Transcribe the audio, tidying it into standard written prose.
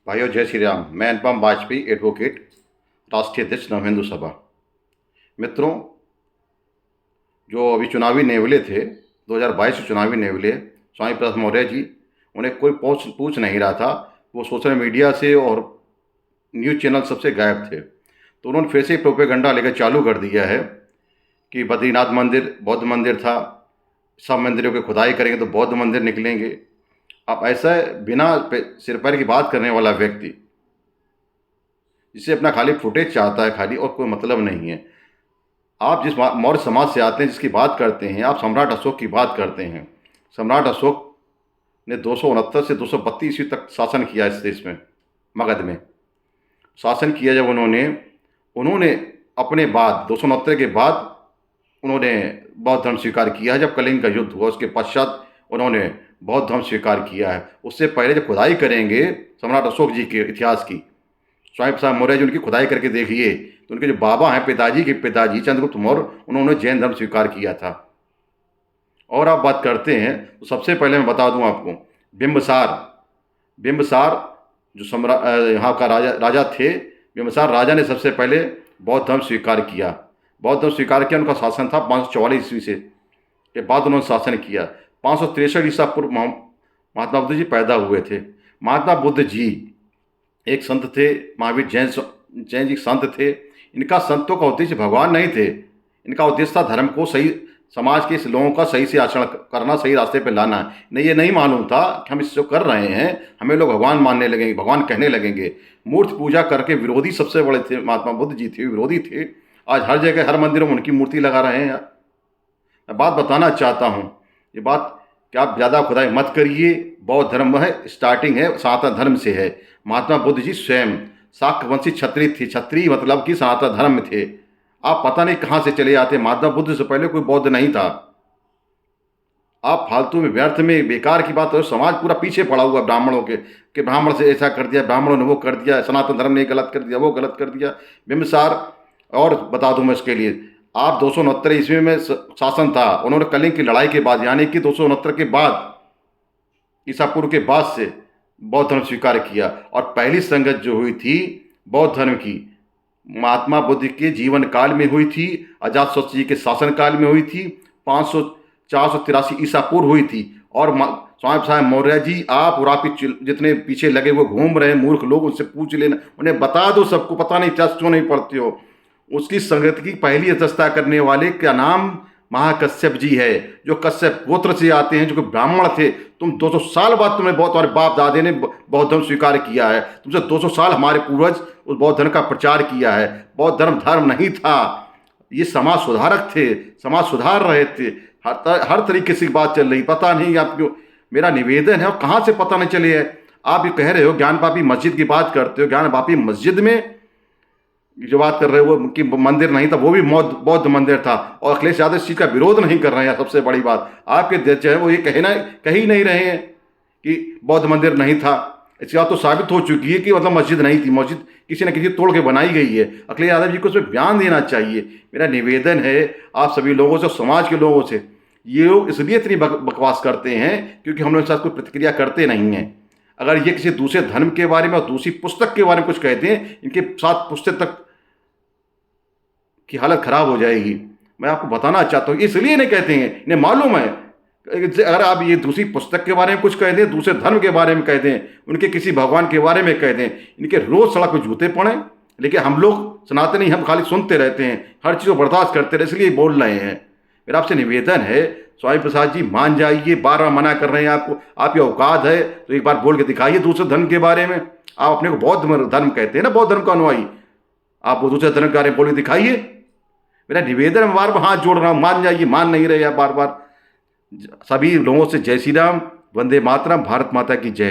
भाइयों जय श्री राम। मैं अनुपम वाजपेयी, एडवोकेट, राष्ट्रीय अध्यक्ष नव हिंदू सभा। मित्रों, जो अभी चुनावी नेवले थे, 2022 चुनावी नेवले, स्वामी प्रसाद मौर्य जी, उन्हें कोई पूछ नहीं रहा था। वो सोशल मीडिया से और न्यूज़ चैनल सबसे गायब थे। तो उन्होंने फिर से प्रोपेगंडा लेकर चालू कर दिया है कि बद्रीनाथ मंदिर बौद्ध मंदिर था, सब मंदिरों की खुदाई करेंगे तो बौद्ध मंदिर निकलेंगे। अब ऐसा बिना सिर पैर की बात करने वाला व्यक्ति, जिसे अपना खाली फुटेज चाहता है खाली, और कोई मतलब नहीं है। आप जिस मौर्य समाज से आते हैं, जिसकी बात करते हैं, आप सम्राट अशोक की बात करते हैं। सम्राट अशोक ने 269 से 232 ईस्वी तक शासन किया इस देश में, मगध में शासन किया। जब उन्होंने उन्होंने अपने बाद 269 के बाद उन्होंने बौद्ध धर्म स्वीकार किया है। जब कलिंग का युद्ध हुआ उसके पश्चात उन्होंने बौद्ध धर्म स्वीकार किया है। उससे पहले जब खुदाई करेंगे सम्राट अशोक जी के इतिहास की, स्वामी प्रसाद मौर्य जी, उनकी खुदाई करके देखिए तो उनके जो बाबा हैं, पिताजी के पिताजी चंद्रगुप्त मौर्य, उन्होंने जैन धर्म स्वीकार किया था। और आप बात करते हैं तो सबसे पहले मैं बता दूं आपको, बिंबसार बिंबसार जो सम्राट यहाँ का राजा थे, बिंबसार राजा ने सबसे पहले बौद्ध धर्म स्वीकार किया। बौद्ध धर्म स्वीकार किया, उनका शासन था 544 ईस्वी से के बाद उन्होंने शासन किया। 563 ईसा पूर्व महात्मा बुद्ध जी पैदा हुए थे। महात्मा बुद्ध जी एक संत थे, महावीर जैन जी संत थे। इनका संतों का उद्देश्य भगवान नहीं थे, इनका उद्देश्य था धर्म को सही, समाज के लोगों का सही से आचरण करना, सही रास्ते पे लाना। नहीं, ये नहीं मालूम था कि हम इसको कर रहे हैं हमें लोग भगवान मानने लगेंगे, भगवान कहने लगेंगे। मूर्ति पूजा करके विरोधी सबसे बड़े थे, महात्मा बुद्ध जी थे, विरोधी थे। आज हर जगह हर मंदिरों में उनकी मूर्ति लगा रहे हैं। मैं बात बताना चाहता हूँ, ये बात कि आप ज़्यादा खुदाई मत करिए। बौद्ध धर्म है, स्टार्टिंग है सनातन धर्म से है। महात्मा बुद्ध जी स्वयं शाक्यवंशी क्षत्रिय थे, क्षत्रिय मतलब कि सनातन धर्म में थे। आप पता नहीं कहाँ से चले जाते। महात्मा बुद्ध से पहले कोई बौद्ध नहीं था। आप फालतू में, व्यर्थ में, बेकार की बात। समाज पूरा पीछे पड़ा हुआ ब्राह्मणों के, कि ब्राह्मण से ऐसा कर दिया, ब्राह्मणों ने वो कर दिया, सनातन धर्म ने गलत कर दिया, वो गलत कर दिया। बिंबसार, और बता दूं मैं इसके लिए, आप 269 ईस्वी में शासन था। उन्होंने कलिंग की लड़ाई के बाद, यानी कि 269 के बाद, ईसा पूर्व के बाद से बौद्ध धर्म स्वीकार किया। और पहली संगत जो हुई थी बौद्ध धर्म की, महात्मा बुद्ध के जीवन काल में हुई थी, अजातशत्रु जी के शासन काल में हुई थी, 483 ईसा पूर्व हुई थी। और स्वामी प्रसाद मौर्य जी, आप और आपके जितने पीछे लगे हुए घूम रहे मूर्ख लोग, उनसे पूछ लेना, उन्हें बता दो सबको। पता नहीं इतिहास क्यों नहीं पढ़ते हो। उसकी संगत की पहली अध्यक्षता करने वाले का नाम महाकश्यप जी है, जो कश्यप गोत्र से आते हैं, जो कि ब्राह्मण थे। तुम 200 साल बाद तुम्हें तुम्हारे बाप दादे ने बौद्ध धर्म स्वीकार किया है। तुमसे 200 साल हमारे पूर्वज उस बौद्ध धर्म का प्रचार किया है। बौद्ध धर्म धर्म नहीं था, ये समाज सुधारक थे, समाज सुधार रहे थे। हर तरीके से बात चल रही, पता नहीं आप क्यों। मेरा निवेदन है, और कहाँ से पता नहीं चले है। आप ये कह रहे हो ज्ञान पापी मस्जिद की बात करते हो, ज्ञान पापी मस्जिद में जो बात कर रहे हो वो कि मंदिर नहीं था, वो भी बौद्ध मंदिर था। और अखिलेश यादव इस चीज़ का विरोध नहीं कर रहे हैं। सबसे बड़ी बात, आपके अध्यक्ष है वो ये कह ही नहीं रहे हैं कि बौद्ध मंदिर नहीं था। इसकी बात तो साबित हो चुकी है कि मतलब मस्जिद नहीं थी, मस्जिद किसी न किसी तोड़ के बनाई गई है। अखिलेश यादव जी को उसमें बयान देना चाहिए। मेरा निवेदन है आप सभी लोगों से, समाज के लोगों से, ये लोग इसलिए इतनी बकवास करते हैं क्योंकि हम लोग इनके साथ कोई प्रतिक्रिया करते नहीं हैं। अगर ये किसी दूसरे धर्म के बारे में और दूसरी पुस्तक के बारे में कुछ कहते हैं, इनके साथ पुस्तक तक की हालत खराब हो जाएगी। मैं आपको बताना चाहता हूँ, इसलिए नहीं कहते हैं, इन्हें मालूम है अगर आप ये दूसरी पुस्तक के बारे में कुछ कह दें, दूसरे धर्म के बारे में कह दें, उनके किसी भगवान के बारे में कह दें, इनके रोज सड़क पर जूते पड़े। लेकिन हम लोग सनातनी, हम खाली सुनते रहते हैं, हर चीज़ को बर्दाश्त करते रहे, इसलिए बोल रहे हैं। मेरा आपसे निवेदन है, स्वामी प्रसाद जी मान जाइए। बार बार मना कर रहे हैं आपको, आपकी औकात है तो एक बार बोल के दिखाइए दूसरे धर्म के बारे में। आप अपने को बौद्ध धर्म कहते हैं ना, बौद्ध धर्म का अनुयायी, आप वो दूसरे धर्म के बारे में बोल के दिखाइए। मेरा निवेदन है, बार बार हाथ जोड़ रहा हूँ, मान जाइए। मान नहीं रहे आप बार बार। सभी लोगों से जय श्री राम, वंदे मातरम, भारत माता की जय।